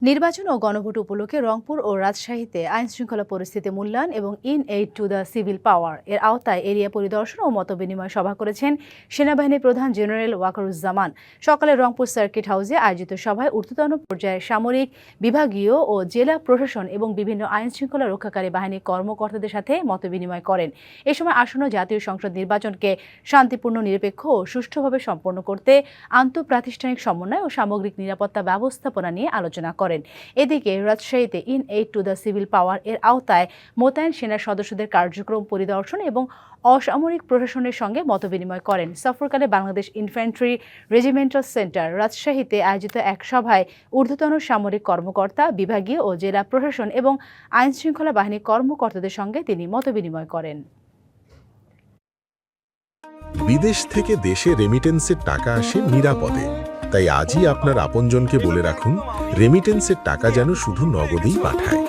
নির্বাচন ও গণভোট উপলক্ষে রংপুর ও রাজশাহীতে আইনশৃঙ্খলা পরিস্থিতি মূল্যায়ন এবং in aid to the civil পাওয়ার এর আওতায় এরিয়া পরিদর্শন ও মতবিনিময় সভা করেছেন সেনাবাহিনী প্রধান জেনারেল ওয়াকারুজ্জামান। সকালে রংপুর সার্কিট হাউসে আয়োজিত সভায় ঊর্ধ্বতন পর্যায়ের সামরিক, বিভাগীয় ও জেলা প্রশাসন এবং বিভিন্ন আইনশৃঙ্খলা রক্ষাকারী বাহিনীর কর্মকর্তাদের সাথে মতবিনিময় করেন। এ সময় আসন্ন জাতীয় সংসদ নির্বাচনকে শান্তিপূর্ণ, নিরপেক্ষ ও সুষ্ঠুভাবে সম্পন্ন করতে আন্তঃপ্রাতিষ্ঠানিক সমন্বয় ও সামগ্রিক নিরাপত্তা ব্যবস্থাপনা নিয়ে আলোচনা করেন। এদিকে রাজশাহীতে in aid to the civil পাওয়ার এর আওতায় মোতায়েন সেনা সদস্যদের কার্যক্রম পরিদর্শন এবং অসামরিক প্রশাসনের সঙ্গে মতবিনিময় করেন। সফরকালে বাংলাদেশ ইনফ্যান্ট্রি রেজিমেন্টাল সেন্টার রাজশাহীতে আয়োজিত এক সভায় ঊর্ধ্বতন সামরিক কর্মকর্তা, বিভাগীয় ও জেলা প্রশাসন এবং আইনশৃঙ্খলা বাহিনীর কর্মকর্তাদের সঙ্গে তিনি মতবিনিময় করেন। বিদেশ থেকে দেশে রেমিটেন্সের টাকা আসে নিরাপদে। তাই আজই আপনার আপনজনকে বলে রাখুন, রেমিটেন্সের টাকা যেন শুধু নগদেই পাঠায়।